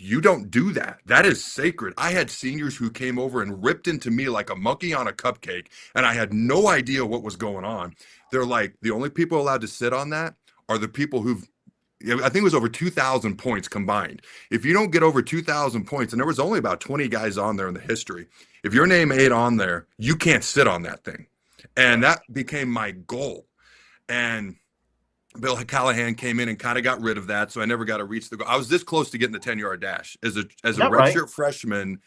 You don't do that. That is sacred. I had seniors who came over and ripped into me like a monkey on a cupcake, and I had no idea what was going on. They're like, the only people allowed to sit on that are the people I think it was over 2,000 points combined. If you don't get over 2,000 points, and there was only about 20 guys on there in the history, if your name ain't on there, you can't sit on that thing. And that became my goal. And Bill Callahan came in and kind of got rid of that, so I never got to reach the goal. I was this close to getting the 10-yard dash. As a redshirt freshman,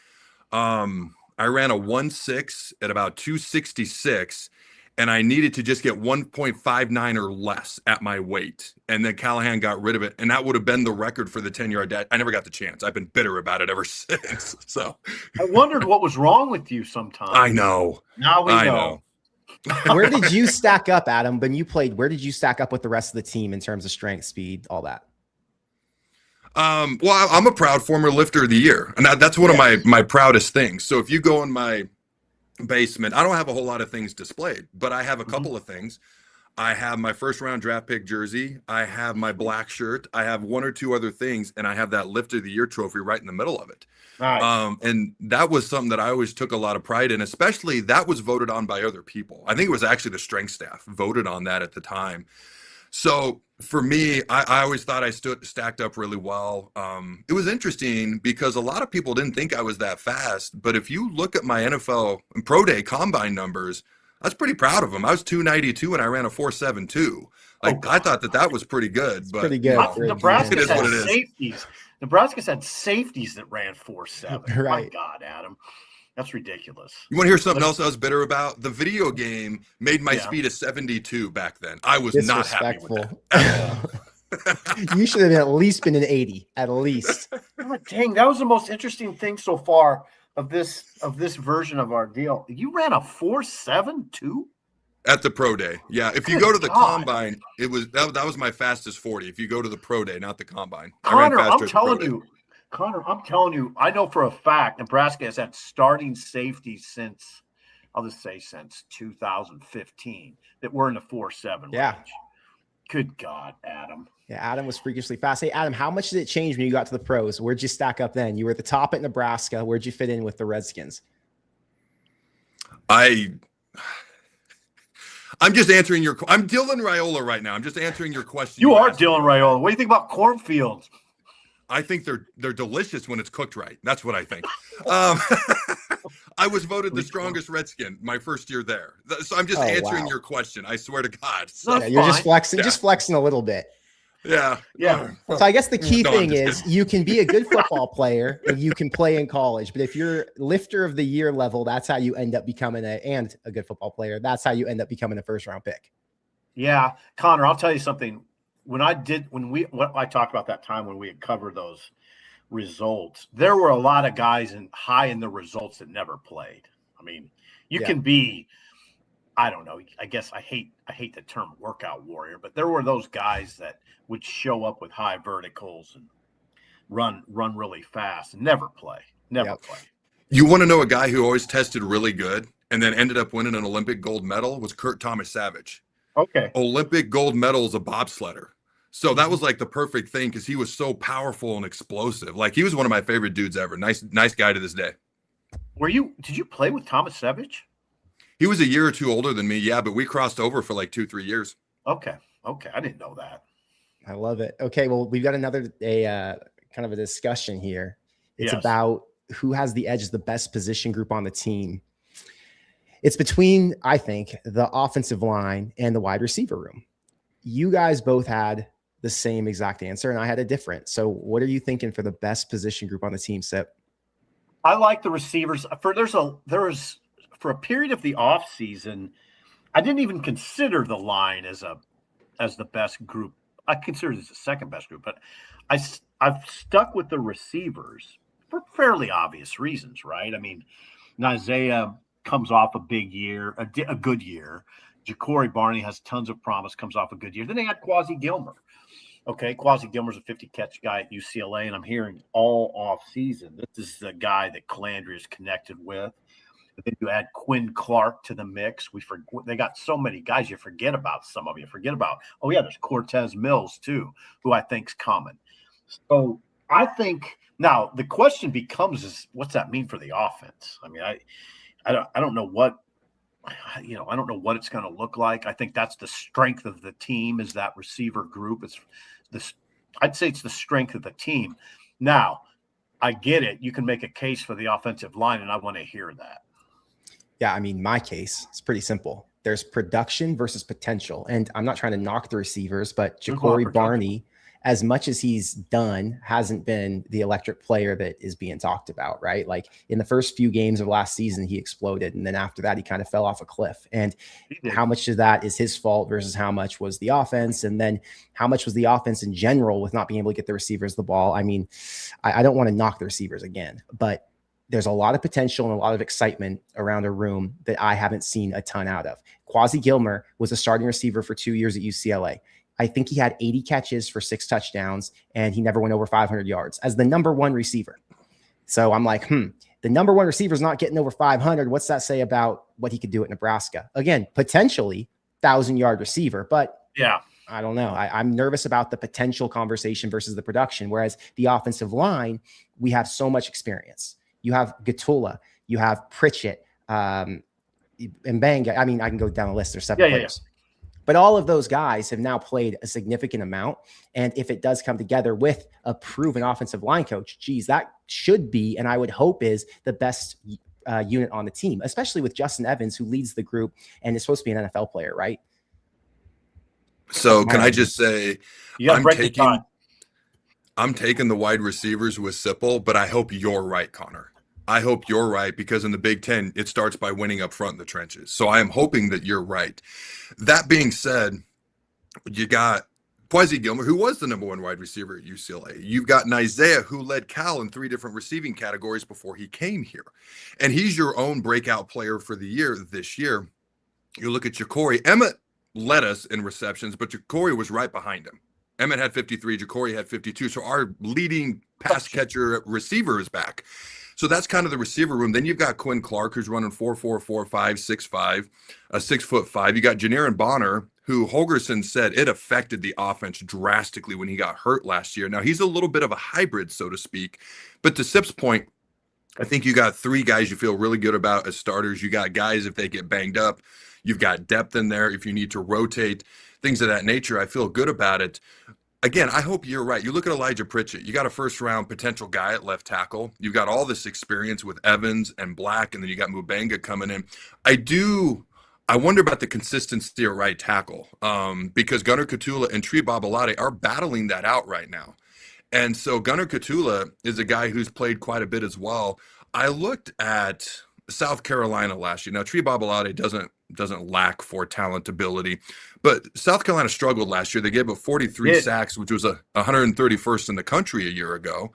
I ran a 1.6 at about 266, and I needed to just get 1.59 or less at my weight. And then Callahan got rid of it, and that would have been the record for the 10-yard dash. I never got the chance. I've been bitter about it ever since. So I wondered what was wrong with you sometimes. I know. Now we know. Where did you stack up, Adam, when you played? Where did you stack up with the rest of the team in terms of strength, speed, all that? Well, I'm a proud former lifter of the year, and that's one of my proudest things. So if you go in my basement, I don't have a whole lot of things displayed, but I have a couple of things. I have my first round draft pick jersey. I have my black shirt. I have one or two other things, and I have that Lifter of the Year trophy right in the middle of it. Nice. And that was something that I always took a lot of pride in, especially that was voted on by other people. I think it was actually the strength staff voted on that at the time. So for me, I always thought I stacked up really well. It was interesting because a lot of people didn't think I was that fast. But if you look at my NFL and Pro Day combine numbers, I was pretty proud of them. I was 292 and I ran a 4.72. Like I thought that was pretty good. But pretty good. Nebraska's had safeties. Nebraska's had safeties that ran 4.7. Right. My God, Adam. That's ridiculous. You want to hear something else I was bitter about? The video game made my speed a 72 back then. I was not happy with that. You should have at least been an 80, at least. Oh, dang, that was the most interesting thing so far of this version of our deal. You ran a 4.72 at the Pro Day. Yeah, if you go to the combine, it was that was my fastest 40. If you go to the Pro Day, not the combine. Connor, I'm telling you, I know for a fact Nebraska has had starting safety since 2015 that were in the 4.7 range. Good God, Adam. Yeah, Adam was freakishly fast. Hey, Adam, how much did it change when you got to the pros? Where'd you stack up then? You were at the top at Nebraska. Where'd you fit in with the Redskins? I'm just answering I'm Dylan Raiola right now. I'm just answering your question. You are Dylan Raiola. What do you think about cornfields? I think they're delicious when it's cooked right. That's what I think. I was voted the strongest Redskin my first year there. So I'm just answering your question. I swear to God. So, yeah, you're just flexing a little bit. Yeah. So I guess the key thing is you can be a good football player and you can play in college, but if you're Lifter of the Year level, that's how you end up becoming a good football player. That's how you end up becoming a first round pick. Yeah. Connor, I'll tell you something. What I talked about that time when we had covered those results, there were a lot of guys high in the results that never played. I mean, you can be, I don't know, I guess I hate the term workout warrior, but there were those guys that would show up with high verticals and run really fast and never play. Play. You want to know a guy who always tested really good and then ended up winning an Olympic gold medal was Kurt Thomas Savage. Okay. Olympic gold medal as a bobsledder. So that was like the perfect thing because he was so powerful and explosive. Like he was one of my favorite dudes ever. Nice guy to this day. Did you play with Thomas Savage? He was a year or two older than me. Yeah, but we crossed over for like 2-3 years. Okay. I didn't know that. I love it. Okay. Well, we've got kind of a discussion here. It's about who has the edge as the best position group on the team. It's between, I think, the offensive line and the wide receiver room. You guys both had the same exact answer, and I had a different. So what are you thinking for the best position group on the team, Sip? I like the receivers. For a period of the offseason, I didn't even consider the line as the best group. I considered it as the second best group, but I've stuck with the receivers for fairly obvious reasons, right? I mean, Isaiah comes off a big year, a good year. Ja'Cory Barney has tons of promise, comes off a good year. Then they had Quasi Gilmer. Okay, Quasi Gilmer's a 50-catch guy at UCLA, and I'm hearing all off season this is the guy that Calandria is connected with. But then you add Quinn Clark to the mix. They got so many guys you forget about some of you. Forget about, there's Cortez Mills too, who I think's coming. So I think now the question becomes what's that mean for the offense? I mean, I don't know what I don't know what it's going to look like. I think that's the strength of the team is that receiver group. I'd say it's the strength of the team. Now, I get it. You can make a case for the offensive line, and I want to hear that. Yeah, I mean, my case, it's pretty simple. There's production versus potential. And I'm not trying to knock the receivers, but Ja'Cory Barney, as much as he's done, hasn't been the electric player that is being talked about, right? Like in the first few games of last season, he exploded. And then after that, he kind of fell off a cliff. And how much of that is his fault versus how much was the offense? And then how much was the offense in general with not being able to get the receivers the ball? I mean, I don't want to knock the receivers again, but there's a lot of potential and a lot of excitement around a room that I haven't seen a ton out of. Quasi Gilmer was a starting receiver for 2 years at UCLA. I think he had 80 catches for 6 touchdowns, and he never went over 500 yards as the number one receiver. So I'm like, the number one receiver is not getting over 500. What's that say about what he could do at Nebraska? Again, potentially 1,000-yard receiver, but yeah, I don't know. I'm nervous about the potential conversation versus the production. Whereas the offensive line, we have so much experience. You have Gatula, you have Pritchett, and Banga. I mean, I can go down the list. There's 7 players. But all of those guys have now played a significant amount. And if it does come together with a proven offensive line coach, geez, that should be, and I would hope is, the best unit on the team, especially with Justin Evans, who leads the group and is supposed to be an NFL player, right? So can I just say, I'm taking the wide receivers with Sipple, but I hope you're right, Connor. I hope you're right, because in the Big Ten, it starts by winning up front in the trenches. So I am hoping that you're right. That being said, you got Kwesi Gilmer, who was the number 1 wide receiver at UCLA. You've got Isaiah, who led Cal in 3 different receiving categories before he came here. And he's your own breakout player for the year this year. You look at Ja'Cory. Emmett led us in receptions, but Ja'Cory was right behind him. Emmett had 53, Ja'Cory had 52. So our leading pass catcher receiver is back. So that's kind of the receiver room. Then you've got Quinn Clark, who's running 4.4, 4.5, 6.5, 6'5". You got Janiran Bonner, who Holgerson said it affected the offense drastically when he got hurt last year. Now, he's a little bit of a hybrid, so to speak. But to Sip's point, I think you got 3 guys you feel really good about as starters. You got guys, if they get banged up, you've got depth in there. If you need to rotate, things of that nature, I feel good about it. Again, I hope you're right. You look at Elijah Pritchett. You got a first-round potential guy at left tackle. You've got all this experience with Evans and Black, and then you got Mubanga coming in. I wonder about the consistency at right tackle, because Gunnar Katula and Tree Babalade are battling that out right now. And so Gunnar Katula is a guy who's played quite a bit as well. I looked at South Carolina last year. Now, Tree Babalade doesn't lack for talent ability, but South Carolina struggled last year. They gave up 43 sacks, which was 131st in the country a year ago.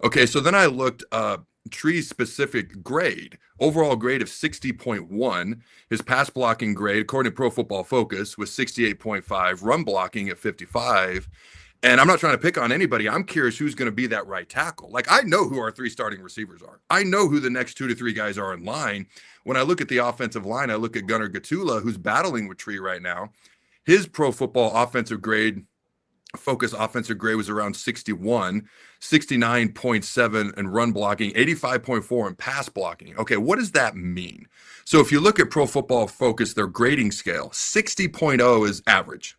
Okay, so then I looked Tree's specific grade, overall grade of 60.1. His pass blocking grade, according to Pro Football Focus, was 68.5. Run blocking at 55. And I'm not trying to pick on anybody. I'm curious who's going to be that right tackle. Like, I know who our 3 starting receivers are. I know who the next 2 to 3 guys are in line. When I look at the offensive line, I look at Gunnar Gatula, who's battling with Tree right now. His Pro Football offensive grade, Focus offensive grade, was around 61, 69.7 in run blocking, 85.4 in pass blocking. Okay, what does that mean? So if you look at Pro Football Focus, their grading scale, 60.0 is average.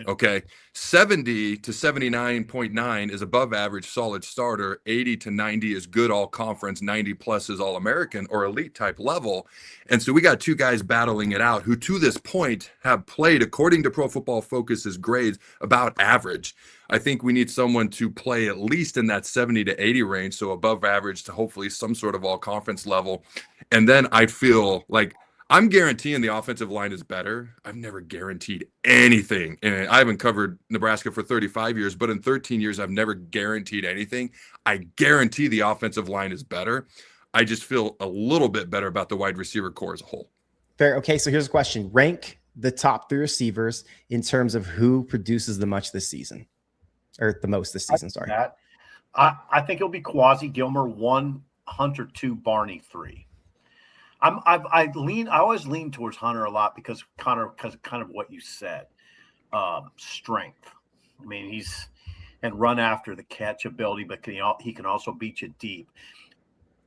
Okay, 70 to 79.9 is above average, solid starter. 80 to 90 is good all conference. 90 plus is all American or elite type level. And so we got 2 guys battling it out who to this point have played, according to Pro Football Focus's grades, about average. I think we need someone to play at least in that 70 to 80 range, so above average to hopefully some sort of all conference level. And then I feel like I'm guaranteeing the offensive line is better. I've never guaranteed anything. And I haven't covered Nebraska for 35 years, but in 13 years, I've never guaranteed anything. I guarantee the offensive line is better. I just feel a little bit better about the wide receiver core as a whole. Fair. Okay, so here's a question. Rank the top 3 receivers in terms of who produces the most this season. Or the most this season, sorry. I think it'll be Kwesi Gilmer 1, Hunter 2, Barney 3. I always lean towards Hunter a lot because kind of what you said, strength. I mean, and run after the catch ability, but he can also beat you deep.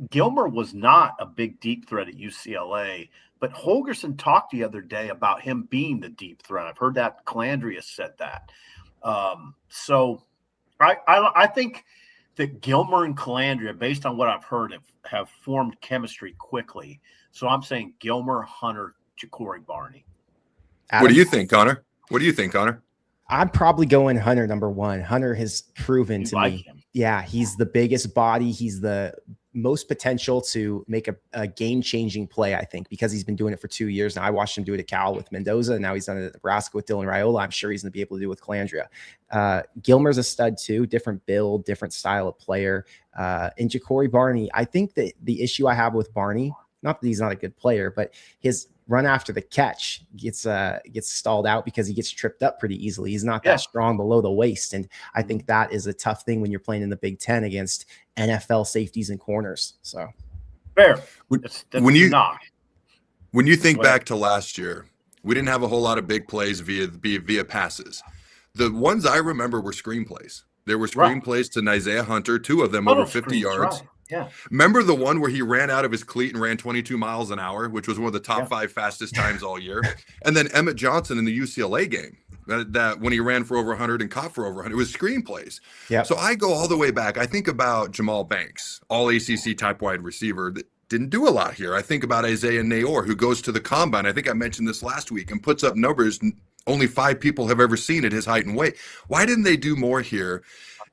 Gilmer was not a big deep threat at UCLA, but Holgerson talked the other day about him being the deep threat. I've heard that Calandria said that. So I think that Gilmer and Calandria, based on what I've heard, have formed chemistry quickly. So I'm saying Gilmer, Hunter, Ja'Cory, Barney. Adam? What do you think, Connor? I'm probably going Hunter number 1. Hunter has proven to me. Him. Yeah, he's the biggest body. He's the most potential to make a game-changing play, I think, because he's been doing it for 2 years now. I watched him do it at Cal with Mendoza, and now he's done it at Nebraska with Dylan Raiola. I'm sure he's going to be able to do it with Calandria. Gilmer's a stud too, different build, different style of player. And Ja'Cory Barney, I think that the issue I have with Barney, not that he's not a good player, but his run after the catch gets stalled out because he gets tripped up pretty easily. He's not that strong below the waist. And I think that is a tough thing when you're playing in the Big Ten against NFL safeties and corners. So fair. When you think back to last year, We didn't have a whole lot of big plays via passes. The ones I remember were screenplays. There were screenplays to Isaiah Hunter, 2 of them over 50 yards. Right. Yeah. Remember the one where he ran out of his cleat and ran 22 miles an hour, which was one of the top 5 fastest times all year. And then Emmett Johnson in the UCLA game, that when he ran for over 100 and caught for over 100, it was screenplays. Yeah. So I go all the way back. I think about Jamal Banks, all ACC type wide receiver that didn't do a lot here. I think about Isaiah Nayor, who goes to the combine. I think I mentioned this last week, and puts up numbers only 5 people have ever seen at his height and weight. Why didn't they do more here?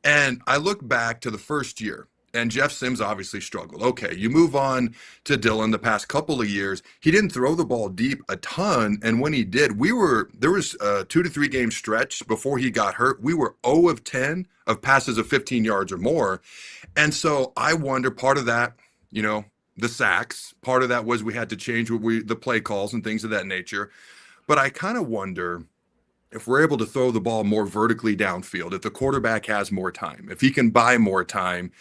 And I look back to the first year, and Jeff Sims obviously struggled. Okay, you move on to Dylan the past couple of years. He didn't throw the ball deep a ton, and when he did, there was a 2 to 3 game stretch before he got hurt. We were 0 of 10 of passes of 15 yards or more. And so I wonder, part of that, the sacks, part of that was we had to change the play calls and things of that nature. But I kind of wonder if we're able to throw the ball more vertically downfield, if the quarterback has more time, if he can buy more time,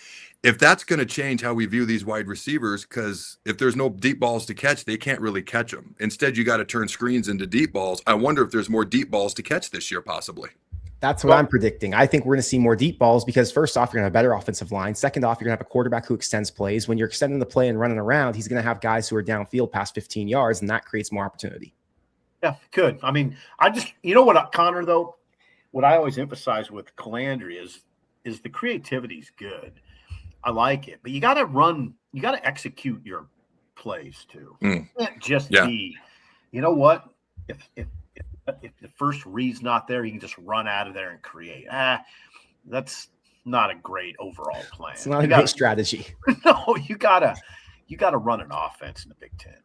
if that's going to change how we view these wide receivers, because if there's no deep balls to catch, they can't really catch them. Instead, you got to turn screens into deep balls. I wonder if there's more deep balls to catch this year, possibly. That's what I'm predicting. I think we're going to see more deep balls because first off, you're going to have a better offensive line. Second off, you're going to have a quarterback who extends plays. When you're extending the play and running around, he's going to have guys who are downfield past 15 yards, and that creates more opportunity. Yeah, good. I mean, what, Connor, though, what I always emphasize with Calandri is the creativity is good. I like it, but you got to execute your plays too. You can't just be, what? If the first read's not there, you can just run out of there and create. That's not a great overall plan. It's not a great strategy. No, you gotta run an offense in the Big Ten.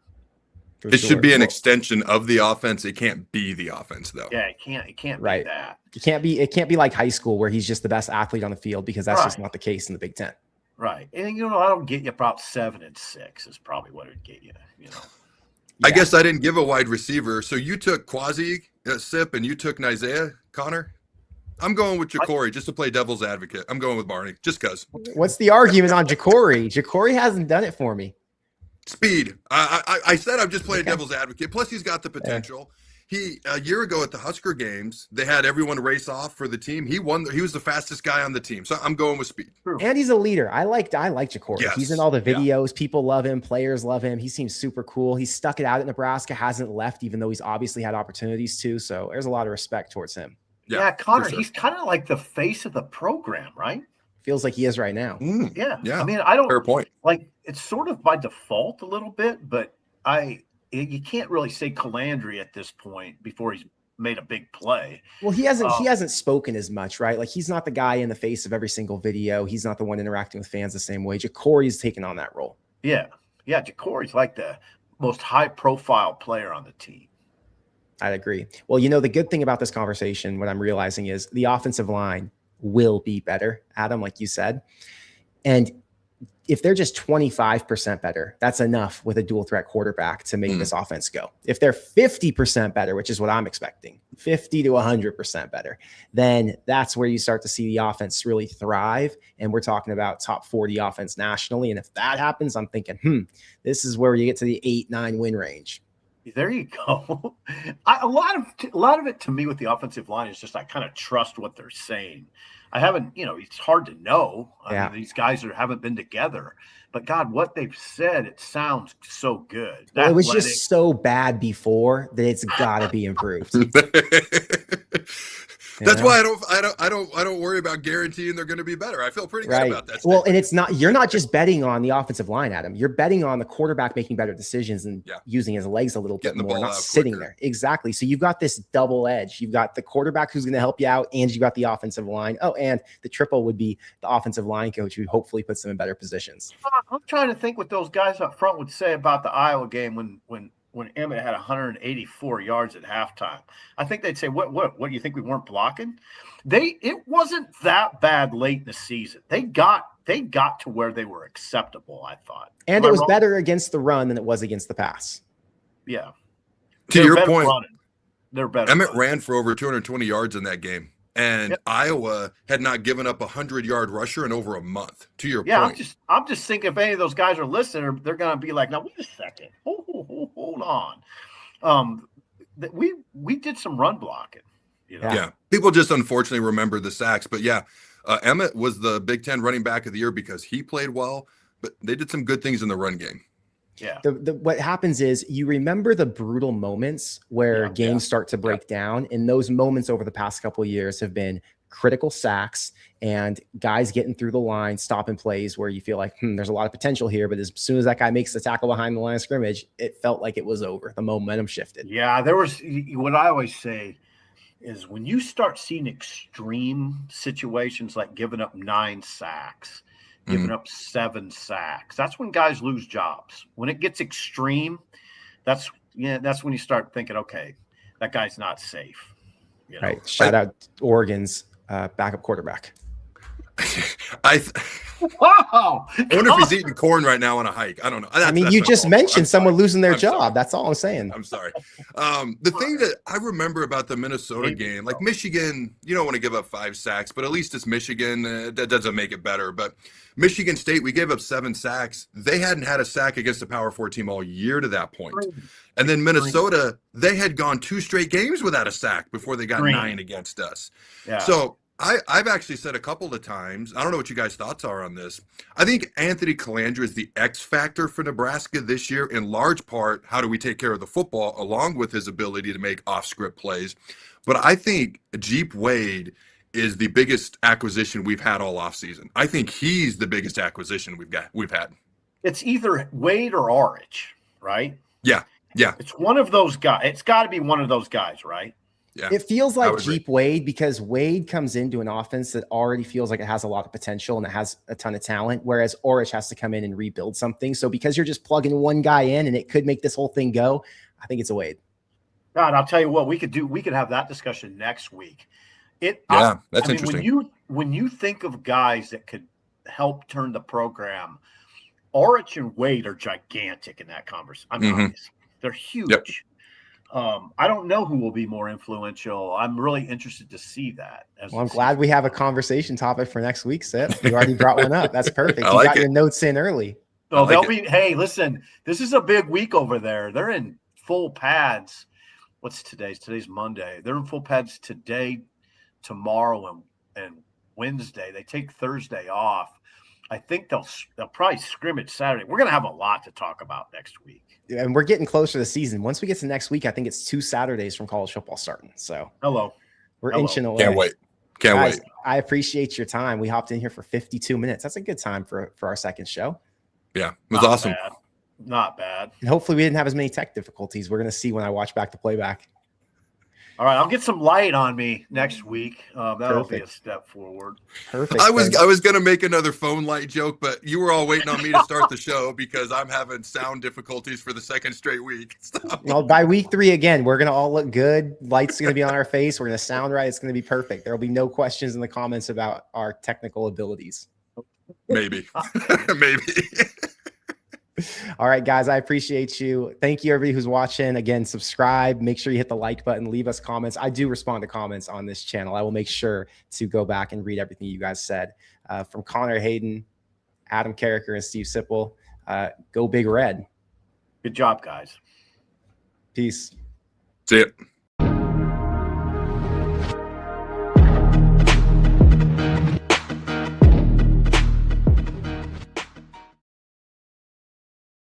It should be an extension of the offense. It can't be the offense, though. Yeah, it can't right. be that. It can't be like high school where he's just the best athlete on the field, because that's just not the case in the Big Ten. Right. And I don't get you about 7 and 6 is probably what it would get you, Yeah. I guess I didn't give a wide receiver. So you took Quasi, Sip, and you took Isaiah, Connor? I'm going with Ja'Cory just to play devil's advocate. I'm going with Barney just because. What's the argument on Ja'Cory? Ja'Cory hasn't done it for me. Speed. I said I'm just playing devil's advocate. Plus, he's got the potential. A year ago at the Husker games, they had everyone race off for the team. He won. He was the fastest guy on the team. So I'm going with speed. And he's a leader. I like Ja'Cory. Yes. He's in all the videos. People love him. Players love him. He seems super cool. He's stuck it out at Nebraska, hasn't left, even though he's obviously had opportunities to. So there's a lot of respect towards him. Yeah, Connor, he's kind of like the face of the program, right? Feels like he is right now. Yeah. I mean, I don't. Fair point. Like, it's sort of by default a little bit, but you can't really say Calandri at this point before he's made a big play. Well, he hasn't spoken as much, right? Like, he's not the guy in the face of every single video. He's not the one interacting with fans the same way. Ja'Cory's taken on that role. Yeah. Ja'Cory's like the most high-profile player on the team. I'd agree. Well, the good thing about this conversation, what I'm realizing is the offensive line will be better, Adam, like you said. And if they're just 25% better, that's enough with a dual threat quarterback to make this offense go. If they're 50% better, which is what I'm expecting, 50 to 100% better, then that's where you start to see the offense really thrive. And we're talking about top 40 offense nationally. And if that happens, I'm thinking, this is where you get to the 8-9 win range. There you go. A lot of it to me with the offensive line is just I kind of trust what they're saying. I haven't, it's hard to know. I mean, these guys haven't been together, but God, what they've said, it sounds so good. Well, it was just so bad before that it's got to be improved. That's why I don't worry about guaranteeing they're going to be better. I feel pretty good about that. Well, and you're not just betting on the offensive line, Adam. You're betting on the quarterback making better decisions and using his legs a little bit more, not sitting there. Exactly. So you've got this double edge. You've got the quarterback who's going to help you out, and you've got the offensive line. Oh, and the triple would be the offensive line coach who hopefully puts them in better positions. I'm trying to think what those guys up front would say about the Iowa game when Emmett had 184 yards at halftime. I think they'd say, what do you think we weren't blocking? It wasn't that bad late in the season. They got to where they were acceptable, I thought. And it was better against the run than it was against the pass. Yeah. To your point, they're better. Emmett ran for over 220 yards in that game. And Iowa had not given up a 100-yard rusher in over a month. To your point, I'm just thinking if any of those guys are listening, they're going to be like, "Now wait a second, hold on." that we did some run blocking. You know? Yeah. People just unfortunately remember the sacks, but yeah, Emmett was the Big Ten running back of the year because he played well, but they did some good things in the run game. Yeah. What happens is you remember the brutal moments where games start to break down. And those moments over the past couple of years have been critical sacks and guys getting through the line, stopping plays where you feel like, there's a lot of potential here. But as soon as that guy makes the tackle behind the line of scrimmage, it felt like it was over. The momentum shifted. Yeah. There was what I always say is when you start seeing extreme situations like giving up 9 sacks, giving up 7 sacks, that's when guys lose jobs. When it gets extreme, that's when you start thinking, okay, that guy's not safe. You know? Right. Shout out Oregon's backup quarterback. Wow. I wonder if he's eating corn right now on a hike. I don't know. I mean, you just mentioned someone losing their job. Sorry. That's all I'm saying. I'm sorry. The thing that I remember about the Minnesota game, like Michigan, you don't want to give up 5 sacks, but at least it's Michigan. That doesn't make it better. But Michigan State, we gave up 7 sacks. They hadn't had a sack against a Power 4 team all year to that point. And then Minnesota, they had gone 2 straight games without a sack before they got 9 against us. Yeah. So I've actually said a couple of times, I don't know what you guys' thoughts are on this. I think Anthony Calandra is the X factor for Nebraska this year, in large part, how do we take care of the football, along with his ability to make off-script plays. But I think Jeep Wade is the biggest acquisition we've had all offseason. I think he's the biggest acquisition we've had. It's either Wade or Orich, right? Yeah. It's one of those guys. It's got to be one of those guys, right? Yeah, it feels like Jeep Wade because Wade comes into an offense that already feels like it has a lot of potential and it has a ton of talent, whereas Orich has to come in and rebuild something. So because you're just plugging one guy in and it could make this whole thing go, I think it's a Wade. God, I'll tell you what, we could have that discussion next week. That's interesting. When you think of guys that could help turn the program, Orich and Wade are gigantic in that conversation. I mean, they're huge. Yep. I don't know who will be more influential. I'm really interested to see that. Well, I'm glad we have a conversation topic for next week, Sip. You already brought one up. That's perfect. You got your notes in early. So hey, listen, this is a big week over there. They're in full pads. What's today's? Today's Monday. They're in full pads today, tomorrow, and Wednesday. They take Thursday off. I think they'll probably scrimmage Saturday. We're going to have a lot to talk about next week. Yeah, and we're getting closer to the season. Once we get to next week, I think it's 2 Saturdays from college football starting. So we're inching away. Can't wait. I appreciate your time. We hopped in here for 52 minutes. That's a good time for our second show. Yeah, it was awesome. Not bad. And hopefully we didn't have as many tech difficulties. We're going to see when I watch back the playback. All right, I'll get some light on me next week. That'll be a step forward. Perfect. I was going to make another phone light joke, but you were all waiting on me to start the show because I'm having sound difficulties for the second straight week. So. Well, by week 3 again, we're going to all look good. Light's going to be on our face. We're going to sound right. It's going to be perfect. There will be no questions in the comments about our technical abilities. Maybe. All right, guys, I appreciate you. Thank you, everybody who's watching. Again, subscribe. Make sure you hit the like button. Leave us comments. I do respond to comments on this channel. I will make sure to go back and read everything you guys said. From Connor Hayden, Adam Carriker, and Steve Sipple, go Big Red. Good job, guys. Peace. See ya.